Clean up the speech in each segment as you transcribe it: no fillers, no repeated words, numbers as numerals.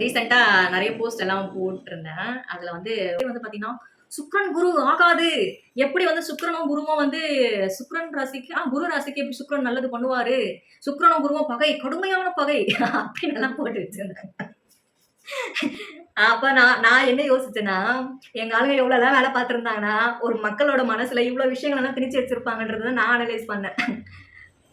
ரீசெண்டா நிறைய போஸ்ட் எல்லாம் போட்டிருந்தேன். அதுல வந்து வந்து பாத்தீங்கன்னா, சுக்கிரன் குரு ஆகாது. எப்படி வந்து சுக்கிரனும் குருவும் வந்து சுக்கிரன் ராசிக்கு குரு ராசிக்கு எப்படி சுக்கிரன் நல்லது பண்ணுவாரு? சுக்கிரனும் குருவும் பகை, கடுமையான பகை அப்படின்னுலாம் போட்டு வச்சிருந்தாங்க. அப்ப நான் நான் என்ன யோசிச்சேன்னா, எங்க ஆளுங்க எவ்வளோலாம் வேலை பார்த்திருந்தாங்கன்னா, ஒரு மக்களோட மனசுல இவ்ளோ விஷயங்கள் எல்லாம் திணிச்சு வச்சிருப்பாங்கன்றத நான் அனலைஸ் பண்ணேன்.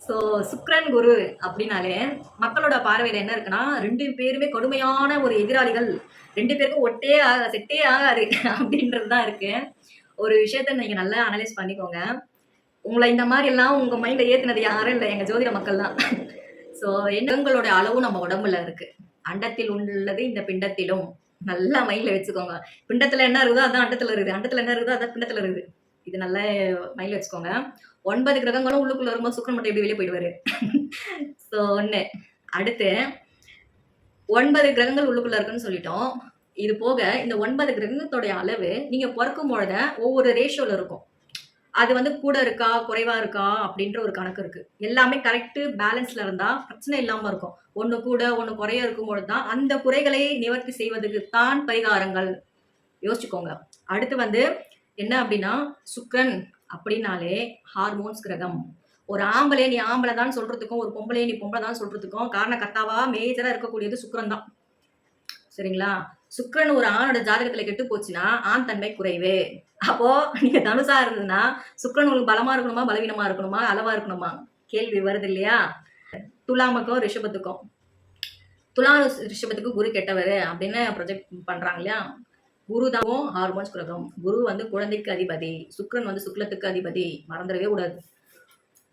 ஸோ சுக்கிரன், குரு அப்படின்னாலே மக்களோட பார்வையில என்ன இருக்குன்னா, 2 பேருமே கடுமையான ஒரு எதிராளிகள். 2 பேருக்கும் செட்டே ஆகாது அப்படின்றது தான் இருக்கு. ஒரு விஷயத்த நீங்க நல்லா அனலைஸ் பண்ணிக்கோங்க. உங்கள இந்த மாரிலாம் உங்க மைண்ட்ல ஏத்துனது யாரும் இல்ல. எங்க ஜோதிட மக்கள் தான். ஸோ எண்ணங்களோட அளவும் நம்ம உடம்புல இருக்கு. அண்டத்தில் உள்ளது இந்த பிண்டத்திலும். நல்லா மைண்ட்ல வச்சுக்கோங்க. பிண்டத்துல என்ன இருக்குதோ அதான் அண்டத்துல இருக்குது. அண்டத்துல என்ன இருக்குதோ அதான் பிண்டத்துல இருக்குது. இது நல்லா மைண்ட்ல வச்சுக்கோங்க. 9 கிரகங்களும் உள்ளுக்குள்ள வரும்போது சுக்கிரன் மட்டும் எப்படி வெளியே போயிடுவாரு? ஸோ 1 அடுத்து 9 கிரகங்கள் உள்ளுக்குள்ள இருக்குன்னு சொல்லிட்டோம். இது போக இந்த 9 கிரகத்தோடைய அளவு நீங்க பொறக்கும் பொழுது ஒவ்வொரு ரேஷியோல இருக்கும். அது வந்து கூட இருக்கா, குறைவா இருக்கா அப்படின்ற ஒரு கணக்கு இருக்கு. எல்லாமே கரெக்ட் பேலன்ஸ்ல இருந்தா பிரச்சனை இல்லாம இருக்கும். ஒண்ணு கூட, ஒண்ணு குறைய இருக்கும்பொழுது தான் அந்த குறைகளை நிவர்த்தி செய்வதற்கு தான் பரிகாரங்கள். யோசிச்சுக்கோங்க. அடுத்து வந்து என்ன அப்படின்னா, சுக்கிரன் அப்படின்னாலே ஹார்மோன்ஸ் கிரகம். ஒரு ஆம்பளைய நீ ஆம்பளை தான் சொல்றதுக்கும், ஒரு பொம்பளைய நீ பொம்பளை தான் சொல்றதுக்கும் காரணகர்த்தாவா மேஜரா இருக்கக்கூடியது சுக்கிரன் தான். சரிங்களா? சுக்கிரன் ஒரு ஆணோட ஜாதகத்துல கெட்டு போச்சுன்னா, ஆண் தன்மை குறைவு. அப்போ நீங்க தனுசா இருந்ததுன்னா, சுக்கிரன் உங்களுக்கு பலமா இருக்கணுமா, பலவீனமா இருக்கணுமா, அளவா இருக்கணுமா? கேள்வி வருது இல்லையா? துலாமுக்கும், ரிஷபத்துக்கும். துலாம் ரிஷபத்துக்கு குரு கெட்டவரு அப்படின்னு ப்ரொஜெக்ட் பண்றாங்க இல்லையா? குரு தான் ஹார்மோன்ஸ் கிரகம். குரு வந்து குழந்தைக்கு அதிபதி. சுக்கிரன் வந்து சுக்லத்துக்கு அதிபதி. மறந்துடவே கூடாது.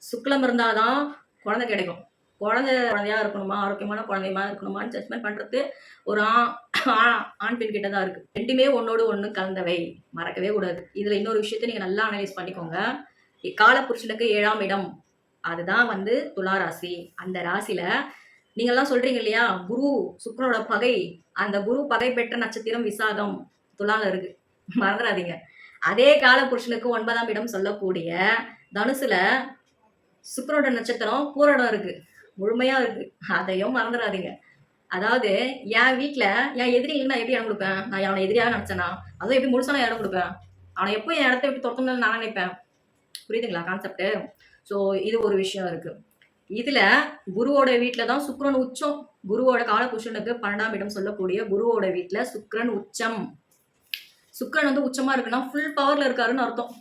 சுக்லம் இருந்தாதான் குழந்தை கிடைக்கும். குழந்தையா இருக்கணுமா, ஆரோக்கியமான குழந்தையமா இருக்கணுமான்னு ஜட்மெண்ட் பண்றது ஒரு ஆண் பெண் கிட்ட தான் இருக்கு. 2மே ஒன்னோடு ஒண்ணு கலந்தவை. மறக்கவே கூடாது. இதுல இன்னொரு விஷயத்த நீங்க நல்லா அனலைஸ் பண்ணிக்கோங்க. கால புருஷனுக்கு 7ஆம் இடம். அதுதான் வந்து துலா ராசி. அந்த ராசியில நீங்க எல்லாம் சொல்றீங்க இல்லையா, குரு சுக்கிரனோட பகை. அந்த குரு பகை பெற்ற நட்சத்திரம் விசாகம் துலால இருக்கு. மறந்துடாதீங்க. அதே கால புருஷனுக்கு 9ஆம் இடம் சொல்லக்கூடிய தனுசுல சுக்கிரனோட நட்சத்திரம் பூரணம் இருக்கு. முழுமையா இருக்கு. அதையும் மறந்துடாதீங்க. அதாவது என் வீட்ல என் எதிரிகளுக்கு நான் எப்படி இடம் கொடுப்பேன்? நான் அவனை எதிரியா நினைச்சேனா? அதுவும் எப்படி முழுசா நான் இடம் கொடுப்பேன்? அவனை எப்போ என் இடத்த விட்டு துரத்தணும்னு நான் நினைப்பேன். புரியுதுங்களா கான்செப்ட்? ஸோ இது ஒரு விஷயம் இருக்கு. இதுல குருவோட வீட்டுல தான் சுக்கிரன் உச்சம். குருவோட காலபுருஷனுக்கு 12ஆம் இடம் சொல்லக்கூடிய குருவோட வீட்டுல சுக்கிரன் உச்சம். சுக்கிரன் வந்து உச்சமா இருக்குன்னா ஃபுல் பவர்ல இருக்காருன்னு அர்த்தம்.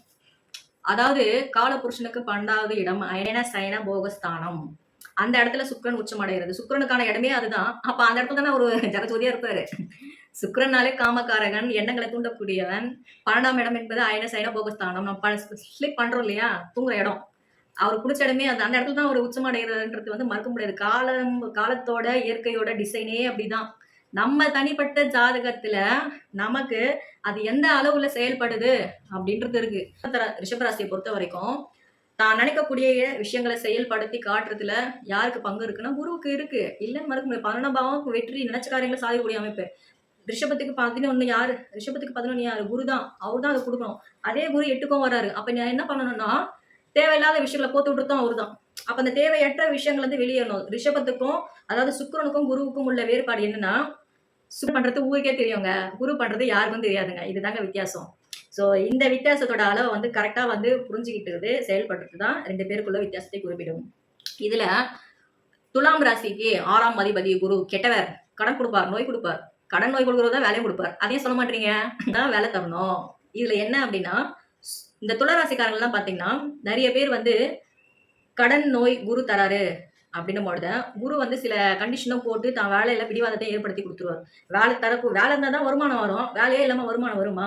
அதாவது காலபுருஷனுக்கு 12வது இடம் அயன சயன போகஸ்தானம். அந்த இடத்துல சுக்கிரன் உச்சம் அடைகிறது. சுக்கிரனுக்கான இடமே அதுதான். அப்ப அந்த இடத்துல தானே ஒரு ஜகஜோதியா இருப்பாரு. சுக்கிரனாலே காமக்காரகன், எண்ணங்களை தூண்டக்கூடியவன். 12ஆம் இடம் என்பது அயன சயன போகஸ்தானம். நம்ம ஸ்லிப் பண்றோம் இல்லையா, தூங்குற இடம். அவர் பிடிச்ச இடமே அது. அந்த இடத்துல தான் ஒரு உச்சம் அடைகிறதுன்றது வந்து மறுக்க முடியாது. காலத்தோட இயற்கையோட டிசைனே அப்படிதான். நம்ம தனிப்பட்ட ஜாதகத்துல நமக்கு அது எந்த அளவுல செயல்படுது அப்படின்றது இருக்கு. ரிஷபராசியை பொறுத்த வரைக்கும் தான் நினைக்கக்கூடிய விஷயங்களை செயல்படுத்தி காட்டுறதுல யாருக்கு பங்கு இருக்குன்னா குருவுக்கு இருக்கு. இல்லைன்னு மறுக்க முடியாது. 12ஆம் பாவம் வெற்றி நினைச்ச காரியங்களை சாதிக்கக்கூடிய அமைப்பு. ரிஷபத்துக்கு 11 யாரு? ரிஷபத்துக்கு 11 யாரு? குரு தான். அவர் தான் அதை கொடுக்கணும். அதே குரு 8க்கும் வராரு. அப்ப நான் என்ன பண்ணணும்னா, தேவையில்லாத விஷயங்களை போட்டு விட்டுறதும் அவரு தான். அப்ப அந்த தேவையற்ற விஷயங்கள் வந்து வெளியேறணும். ரிஷபத்துக்கும் அதாவது சுக்கிரனுக்கும் குருவுக்கும் உள்ள வேறுபாடு என்னன்னா, சுக்கிரன் பண்றது ஊருக்கே தெரியுங்க. குரு பண்றது யாருக்கும் தெரியாதுங்க. இதுதாங்க வித்தியாசம். ஸோ இந்த வித்தியாசத்தோட அளவை வந்து கரெக்டா வந்து புரிஞ்சுக்கிட்டு செயல்படுறது தான் 2 பேருக்குள்ள வித்தியாசத்தை குறிப்பிடும். இதுல துலாம் ராசிக்கு 6ஆம் அதிபதி குரு கெட்டவர். கடன் கொடுப்பார், நோய் கொடுப்பார். கடன் நோய் கொடுக்கறது தான் வேலையை கொடுப்பார். அதையும் சொல்ல மாட்டீங்க. தான் வேலை தரணும். இதுல என்ன அப்படின்னா, இந்த துளராசிக்காரங்கள்லாம் பாத்தீங்கன்னா நிறைய பேர் வந்து கடன் நோய் குரு தராரு அப்படின்னும் பொழுது குரு வந்து சில கண்டிஷனும் போட்டு தான் வேலையில பிடிவாதத்தை ஏற்படுத்தி கொடுத்துருவார். வேலை இருந்தால் தான் வருமானம் வரும். வேலையே இல்லாமல் வருமானம் வருமா?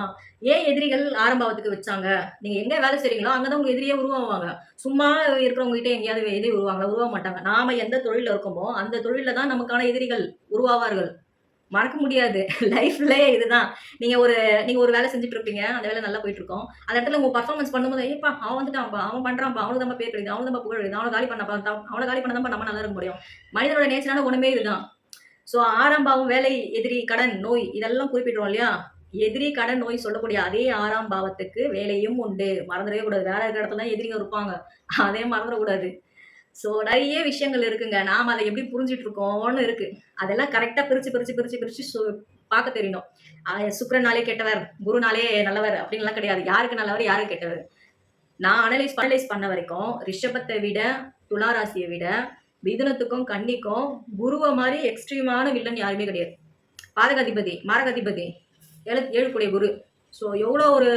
ஏன் எதிரிகள் ஆரம்பாவத்துக்கு வச்சாங்க? நீங்க எங்க வேலை செய்றீங்களோ அங்கதான் உங்க எதிரியே உருவாவாங்க. சும்மா இருக்கிறவங்க கிட்ட எங்கேயாவது எதிரி உருவாக மாட்டாங்க. நாம எந்த தொழில இருக்கோமோ அந்த தொழில தான் நமக்கான எதிரிகள் உருவாவார்கள். மறக்க முடியாது. லைஃப்ல இதுதான். நீங்க ஒரு வேலை செஞ்சுட்டு இருப்பீங்க. அந்த வேலை நல்லா போயிட்டு இருக்கும். அந்த இடத்துல உங்க பெர்ஃபார்மன்ஸ் பண்ணும்போது, "ஏப்பா அவன் வந்துட்டான்ப்பா, அவன் பண்றான்ப்பா, அவனுக்கு தான் பேர் கிடைக்குது, அவனுக்கு தான் புகழ் கிடைக்குது, அவன காலி பண்ணப்பா, அவன காலி பண்ணா தான் நம்ம நல்லா இருக்க முடியும்." மனிதனோட நேச்சரான குணமே இதுதான். ஸோ 6ஆம் பாவம் வேலை, எதிரி, கடன், நோய் இதெல்லாம் குறிப்பிடுறோம் இல்லையா? எதிரி, கடன், நோய் சொல்லக்கூடிய அதே 6ஆம் பாவத்துக்கு வேலையும் உண்டு. மறந்துடவே கூடாது. வேலை இருக்கிற இடத்துல தான் எதிரிங்க இருப்பாங்க. அதையும் மறந்துடக்கூடாது. ஸோ நிறைய விஷயங்கள் இருக்குங்க. நாம அதை எப்படி புரிஞ்சுட்டு இருக்கோம்னு இருக்கு. அதெல்லாம் கரெக்டா பிரிச்சு பிரிச்சு பிரிச்சு பிரிச்சு பார்க்க தெரியணும். சுக்கிரனாலே கெட்டவர், குருனாலே நல்லவர் அப்படின்லாம் கிடையாது. யாருக்கு நல்லவர், யாருக்கு கெட்டவர். நான் அனலைஸ் பண்ண வரைக்கும் ரிஷபத்தை விட, துலா ராசியை விட, மிதுனத்துக்கும் கன்னிக்கும் குருவை மாதிரி எக்ஸ்ட்ரீமான வில்லன் யாருமே கிடையாது. பாதகாதிபதி, மாரகாதிபதி, 7 கூடிய குரு. ஸோ எவ்வளோ ஒரு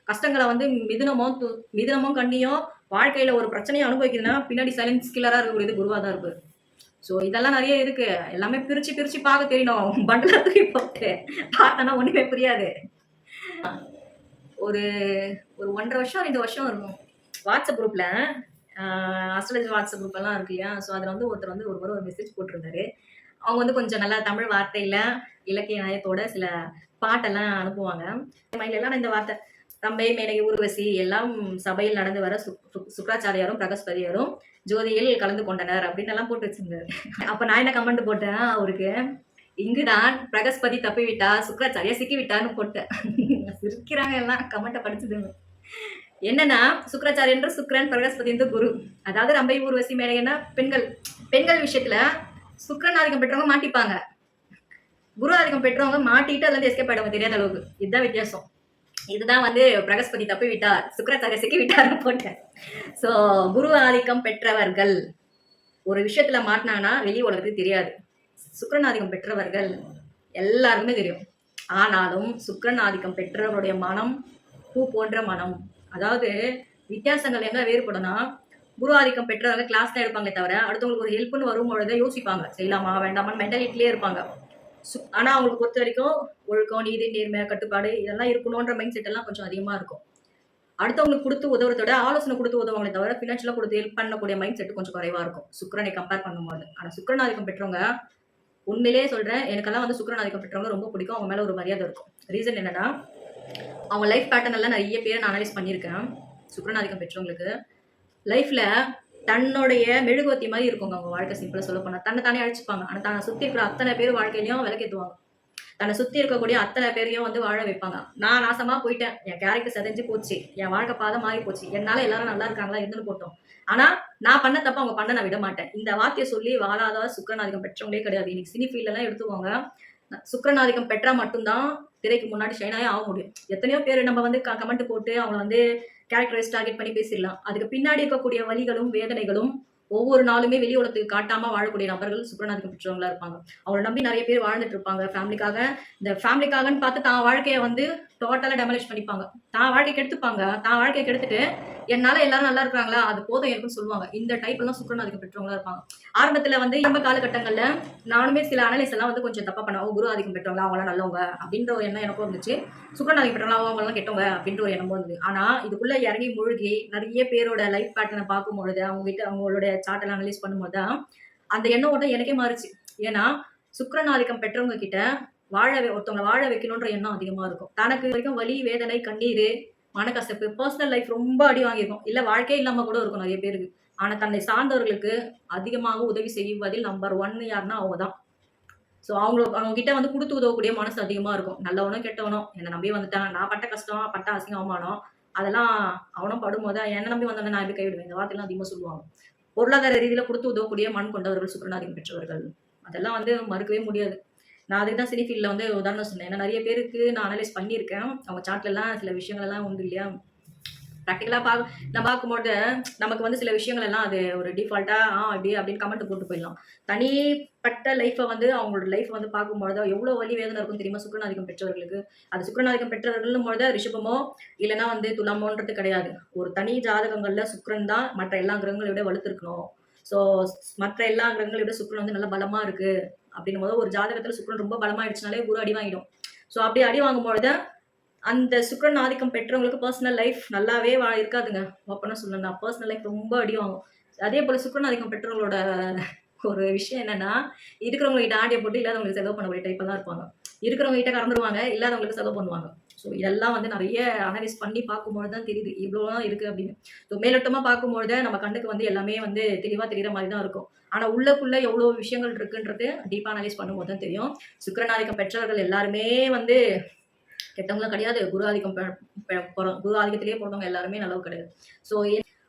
கஷ்டங்களை வந்து மிதுனமும் கன்னியும் வாழ்க்கையில ஒரு பிரச்சனையை அனுபவிக்குதுன்னா பின்னாடி சைலன்ஸ் கில்லரா இருக்கக்கூடியது குருவா தான் இருக்கு. ஸோ இதெல்லாம் நிறைய இருக்கு. எல்லாமே பிரிச்சு பிரிச்சு பார்க்க தெரியணும். பண்டலா தூக்கி போட்டு பார்த்தோன்னா ஒண்ணுமே புரியாது. ஒரு ஒரு 1.5 வருஷம் 2 வருஷம் இருக்கும். வாட்ஸ்அப் குரூப்ல அஸ்ட்ராலஜி வாட்ஸ்அப் குரூப் எல்லாம் இருக்கு இல்லையா? ஸோ அதில் வந்து ஒருத்தர் வந்து ஒரு மெசேஜ் போட்டிருந்தாரு. அவங்க வந்து கொஞ்சம் நல்லா தமிழ் வார்த்தையில இலக்கிய நயத்தோட சில பாட்டெல்லாம் அனுப்புவாங்க. மைண்ட்ல எல்லாம் இந்த வார்த்தை ரம்பை, மேனகை, ஊர்வசி எல்லாம் சபையில் நடந்து வர சுக்ராச்சாரியாரும் பிரகஸ்பதியாரும் ஜோதியில் கலந்து கொண்டனர் அப்படின்னு எல்லாம் போட்டு வச்சிருந்தாரு. அப்ப நான் என்ன கமெண்ட் போட்டேன் அவருக்கு, இங்குதான் பிரகஸ்பதி தப்பி விட்டா சுக்ராச்சாரியா சிக்கி விட்டான்னு போட்டேன். சிரிக்கிறாங்க எல்லாம் கமெண்ட்டை படிச்சதுங்க. என்னன்னா சுக்ராச்சாரி என்ற சுக்ரன், பிரகஸ்பதி என்ற குரு. அதாவது ரம்பை, ஊர்வசி, மேனகைன்னா பெண்கள் விஷயத்துல சுக்ரன் ஆதிக்கம் பெற்றவங்க மாட்டிப்பாங்க, குரு ஆதிக்கம் பெற்றவங்க மாட்டிட்டு அதுல இருந்து எஸ்கேப் ஆயிடுவாங்க தெரியாத அளவுக்கு. இதுதான் வித்தியாசம். இதுதான் வந்து பிரகஸ்பதி தப்பி விட்டார், சுக்ராச்சாரிய சிக்கி விட்டார்னு போட்டேன். ஸோ குரு ஆதிக்கம் பெற்றவர்கள் ஒரு விஷயத்துல மாட்டினாங்கன்னா வெளி உலகத்துக்கு தெரியாது. சுக்ரன் ஆதிக்கம் பெற்றவர்கள் எல்லாருக்குமே தெரியும். ஆனாலும் சுக்ரன் ஆதிக்கம் பெற்றவருடைய மனம் பூ போன்ற மனம். அதாவது வித்தியாசங்கள் எங்க வேறுபடும்னா, குரு ஆதிக்கம் பெற்றவங்க கிளாஸ் தான் எடுப்பாங்களே தவிர அடுத்தவங்களுக்கு ஒரு ஹெல்ப்னு வரும்பொழுது யோசிப்பாங்க, செய்யலாமா வேண்டாமான்னு மென்டாலிட்டிலே இருப்பாங்க. ஆனா அவங்களுக்கு பொறுத்த வரைக்கும் ஒழுக்கம், நீதி, நேர்மை, கட்டுப்பாடு இதெல்லாம் இருக்கணும்ன்ற மைண்ட் செட் எல்லாம் கொஞ்சம் அதிகமா இருக்கும். அடுத்தவங்களுக்கு கொடுத்து உதவுறதோட ஆலோசனை கொடுத்து உதவுவாங்களே தவிர ஃபினான்ஷியலா கொடுத்து ஹெல்ப் பண்ணக்கூடிய மைண்ட் செட் கொஞ்சம் குறைவா இருக்கும் சுக்ரனை கம்பேர் பண்ணும்போது. ஆனா சுக்ரன் ஆதிக்கம் பெற்றவங்க உண்மையிலேயே சொல்றேன், எனக்கெல்லாம் வந்து சுக்ரன் ஆதிக்கம் பெற்றவங்க ரொம்ப பிடிக்கும். அவங்க மேல ஒரு மரியாதை இருக்கும். ரீசன் என்னன்னா, அவங்க லைஃப் பேட்டர்ன் எல்லாம் நிறைய பேரை நான் அனலைஸ் பண்ணியிருக்கேன். சுக்ரன் ஆதிக்கம் பெற்றவங்களுக்கு லைஃப்ல தன்னுடைய மெழுகுவத்தி மாதிரி இருக்குங்க அவங்க வாழ்க்கை. சிம்பிளா சொல்ல போனா தன்னை தானே அழிச்சுப்பாங்க. ஆனா தன்னை சுத்தி இருக்கிற அத்தனை பேர் வாழ்க்கையிலையும் விளக்கேற்றுவாங்க. தன்னை சுத்தி இருக்கக்கூடிய அத்தனை பேரையும் வந்து வாழ வைப்பாங்க. நான் நாசமா போயிட்டேன், என் கேரக்டர் செதஞ்சு போச்சு, என் வாழ்க்கை பாதை மாறி போச்சு, என்னால எல்லாரும் நல்லா இருக்காங்களா இருந்துன்னு போட்டோம், ஆனா நான் பண்ண தப்ப அவங்க பண்ண நான் விட மாட்டேன். இந்த வார்த்தையை சொல்லி வாழாத சுக்ரன் ஆதிக்கம் பெற்றவங்களே கிடையாது. இன்னைக்கு சினி ஃபீல்ட் எல்லாம் எடுத்துக்கோங்க, சுக்ரன் ஆதிக்கம் பெற்றா மட்டும்தான் திரைக்கு முன்னாடி ஷைனாயே ஆக முடியும். எத்தனையோ பேர் நம்ம வந்து கமெண்ட் போட்டு அவங்க வந்து கேரக்டரைஸ் டார்கெட் பண்ணி பேசிடலாம். அதுக்கு பின்னாடி இருக்கக்கூடிய வலிகளும் வேதனைகளும் ஒவ்வொரு நாளுமே வெளி உலகத்துக்கு காட்டாம வாழக்கூடிய நபர்கள் சுக்ரன் ஆதிக்கம் பெற்றவங்களா இருப்பாங்க. அவங்களை நம்பி நிறைய பேர் வாழ்ந்துட்டு இருப்பாங்க. இந்த ஃபேமிலிக்காகன்னு பார்த்து தான் வாழ்க்கையை வந்து டோட்டலா டெமலிஷ் பண்ணிப்பாங்க. தான் வாழ்க்கையை கெடுத்துப்பாங்க. தான் வாழ்க்கையை கெடுத்துட்டு என்னால எல்லாரும் நல்லா இருக்காங்களா அது போதும் எனக்குன்னு சொல்லுவாங்க. இந்த டைப் எல்லாம் சுக்ரன் ஆதிக்கம் பெற்றவங்களா இருப்பாங்க. ஆரம்பத்துல வந்து நம்ம காலகட்டங்கள்ல நானுமே சில அனலைஸ் எல்லாம் வந்து கொஞ்சம் தப்பா பண்ணுவாங்க. குரு ஆதிக்கம் பெற்றவங்களா அவங்களாம் நல்லவங்க அப்படின்ற ஒரு எண்ணம் எனக்கும் இருந்துச்சு. சுக்ரன் ஆதிக்கம் பெற்றவங்களா அவங்களாம் கெட்டவங்க அப்படின்ற ஒரு எண்ணமும் இருந்தது. ஆனா இதுக்குள்ள இறங்கி மூழ்கி நிறைய பேரோட லைஃப் பேட்டர்னை பார்க்கும்பொழுது அவங்களுடைய சார்ட் எல்லாம் அனலைஸ் பண்ணும்போது அந்த எண்ணம் ஓட்டம் எனக்கே மாறுச்சு. ஏன்னா சுக்ரன் ஆதிக்கம் பெற்றவங்க கிட்ட ஒருத்தவங்களை வாழ வைக்கணுன்ற எண்ணம் அதிகமா இருக்கும். தனக்கு வரைக்கும் வலி, வேதனை, கண்ணீர், மனக்கசப்பு, பர்சனல் லைஃப் ரொம்ப அடி வாங்கியிருக்கும். இல்ல வாழ்க்கையே இல்லாம கூட இருக்கும் நிறைய பேருக்கு. ஆனா தன்னை சார்ந்தவர்களுக்கு அதிகமாக உதவி செய்வதில் நம்பர் 1 யாருன்னா அவங்க தான். ஸோ அவங்க கிட்ட வந்து கொடுத்து உதவக்கூடிய மனசு அதிகமா இருக்கும். நல்லவனும் கெட்டவனும் என்னை நம்பி வந்துட்டான், நான் பட்ட கஷ்டம், பட்ட அசிங்கம், அவமானம் அதெல்லாம் அவனும் படும்போது என்னை நம்பி வந்தவங்க நான் எப்படி கைவிடுவேன், இந்த வார்த்தையெல்லாம் அதிகமாக சொல்லுவாங்க. பொருளாதார ரீதியில கொடுத்து உதவக்கூடிய மண் கொண்டவர்கள் சுக்ரன் ஆதிக்கம் பெற்றவர்கள். அதெல்லாம் வந்து மறுக்கவே முடியாது. நான் அதுக்கு தான் சினி ஃபீல்டில் வந்து உதாரணம் சொன்னேன். ஏன்னா நிறைய பேருக்கு நான் அனலைஸ் பண்ணியிருக்கேன். அவங்க சார்ட்லலாம் சில விஷயங்கள் எல்லாம் உண்டு இல்லையா? ப்ராக்டிக்கலாக நம்ம பார்க்கும்போது நமக்கு வந்து சில விஷயங்கள் எல்லாம் அது ஒரு டிஃபால்ட்டாக இப்படி அப்படின்னு கமெண்ட் போட்டு போயிடலாம். தனிப்பட்ட லைஃப்பை வந்து அவங்களோட லைஃப் வந்து பார்க்கும்பொழுது எவ்வளோ வலி வேதனை இருக்கும் தெரியுமா சுக்ரன் ஆதிக்கம் பெற்றவர்களுக்கு. அது சுக்ரன் ஆதிக்கம் பெற்றவர்களும் பொழுது ரிஷபமோ இல்லைன்னா வந்து துலாமோன்றது கிடையாது. ஒரு தனி ஜாதகங்களில் சுக்ரன் தான் மற்ற எல்லா கிரகங்களை விட வலுத்திருக்கணும். ஸோ மற்ற எல்லா கிரகங்களை விட சுக்ரன் வந்து நல்லா பலமா இருக்கு அப்படின்னும் போது ஒரு ஜாதகத்துல சுக்ரன் ரொம்ப பலமாயிடுச்சுனாலே குரு அடி வாங்கிடும். ஸோ அப்படி அடி வாங்கும்பொழுது அந்த சுக்ரன் ஆதிக்கம் பெற்றவங்களுக்கு பர்சனல் லைஃப் நல்லாவே இருக்காதுங்க. ஓப்பனாக சொல்லணும்னா பர்சனல் லைஃப் ரொம்ப அடி வாங்கும். அதே போல சுக்ரன் ஆதிக்கம் பெற்றவங்களோட ஒரு விஷயம் என்னன்னா, இருக்கிறவங்க கிட்ட ஆடியை போட்டு இல்லாதவங்களுக்கு செலவு பண்ணக்கூடிய டைப் தான் இருப்பாங்க. இருக்கிறவங்க கிட்ட கறந்துருவாங்க, இல்லாதவங்களுக்கு செலவு பண்ணுவாங்க. ஸோ இதெல்லாம் வந்து நிறைய அனலைஸ் பண்ணி பார்க்கும்போது தான் தெரியுது இவ்வளோலாம் இருக்குது அப்படின்னு. ஸோ மேலோட்டமாக பார்க்கும்பொழுது நம்ம கண்ணுக்கு வந்து எல்லாமே வந்து தெளிவாக தெரிகிற மாதிரி தான் இருக்கும். ஆனால் உள்ளக்குள்ளே எவ்வளோ விஷயங்கள் இருக்குன்றது டீப்பாக அனலைஸ் பண்ணும்போது தான் தெரியும். சுக்ரன் ஆதிக்கம் பெற்றவர்கள் எல்லாருமே வந்து கெட்டவங்களும் கிடையாது. குரு ஆதிக்கத்திலேயே பிறந்தவங்க எல்லாருமே நல்லவு கிடையாது. ஸோ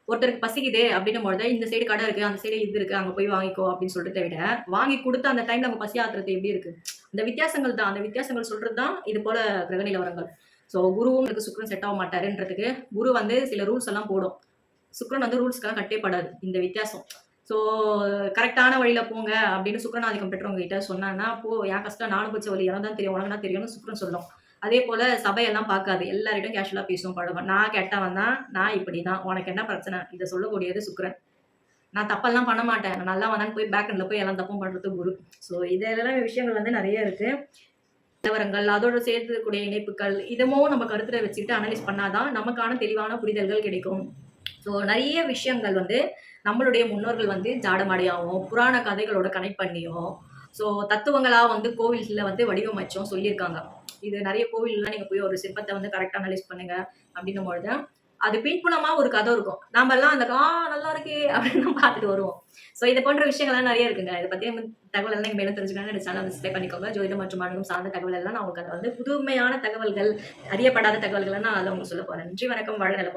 ஒருத்தருக்கு பசிக்குது அப்படின்னும்பொழுது, இந்த சைடு கடை இருக்கு, அந்த சைடு இது இருக்கு, அங்க போய் வாங்கிக்கோ அப்படின்னு சொல்றத விட, வாங்கி குடுத்து அந்த டைம்ல அவங்க பசி ஆத்துறது எப்படி இருக்கு? அந்த வித்தியாசங்கள் தான். அந்த வித்தியாசங்கள் சொல்றது தான் இது போல கிரக நிலவரங்கள். ஸோ குருவும் எனக்கு சுக்கிரன் செட் ஆக மாட்டாருன்றதுக்கு, குரு வந்து சில ரூல்ஸ் எல்லாம் போடும். சுக்கிரன் வந்து ரூல்ஸ்க்கெல்லாம் கட்டேப்படாது. இந்த வித்தியாசம். ஸோ கரெக்ட்டான வழியில போங்க அப்படின்னு சுக்கிரன் ஆதிக்கம் பெற்றவங்க கிட்ட சொன்னான்னா, "போ என் கஷ்டம் நானும் பச்ச வலி எனக்கு தான் தெரியும், உனக்கு என்ன தெரியும்னு" சுக்கிரன் சொல்லும். அதே போல சபையெல்லாம் பார்க்காது. எல்லார்கிட்டயும் கேஷுவலா பேசும், பழகும். "நான் கெட்டவன் தான், நான் இப்படிதான். உனக்கு என்ன பிரச்சனை?" இத சொல்லக்கூடியது சுக்கிரன். நான் தப்பெல்லாம் பண்ண மாட்டேன். நான் நல்லவன் தான் போய் பேக் எண்ட்ல போய் எல்லா தப்பும் பண்றது குரு. ஸோ இதெல்லாம் விஷயங்கள் வந்து நெறைய இருக்கு. நிலவரங்கள், அதோட சேர்த்துக்கூடிய இணைப்புகள், இதமும் நம்ம கருத்துல வச்சுக்கிட்டு அனலைஸ் பண்ணா தான் நமக்கான தெளிவான புரிதல்கள் கிடைக்கும். ஸோ நெறைய விஷயங்கள் வந்து நம்மளுடைய முன்னோர்கள் வந்து ஜாடமாடையாவும், புராண கதைகளோட கனெக்ட் பண்ணியும், ஸோ தத்துவங்களா வந்து கோவில்ல வந்து வடிவமைச்சும் சொல்லியிருக்காங்க. இது நெறைய கோவில்லாம் நீங்க போய் ஒரு சிற்பத்த வந்து கரெக்ட்டா அனலைஸ் பண்ணுங்க அப்டின்னும்பொழுது, அது பின்புலமா ஒரு கதை இருக்கும். நாமெல்லாம் அந்த நல்லா இருக்கே அப்படின்னு பார்த்துட்டு வருவோம். ஸோ இது போன்ற விஷயங்கள்லாம் நெறைய இருக்குங்க. இத பத்தி தகவல் எல்லாம் நீங்க மேலும் தெரிஞ்சுக்கணும்னா இந்த சேனல சப்ஸ்கிரைப் பண்ணிக்கோங்க. ஜோதிடம் மற்றும் ஆன்மீகம் சார்ந்த தகவல் எல்லாம் நான் உங்களுக்கு வந்து புதுமையான தகவல்கள், அறியப்படாத தகவல்கள நான் அதுல உங்களுக்கு சொல்லப் போறேன். நன்றி, வணக்கம், வாழ்க நலம்.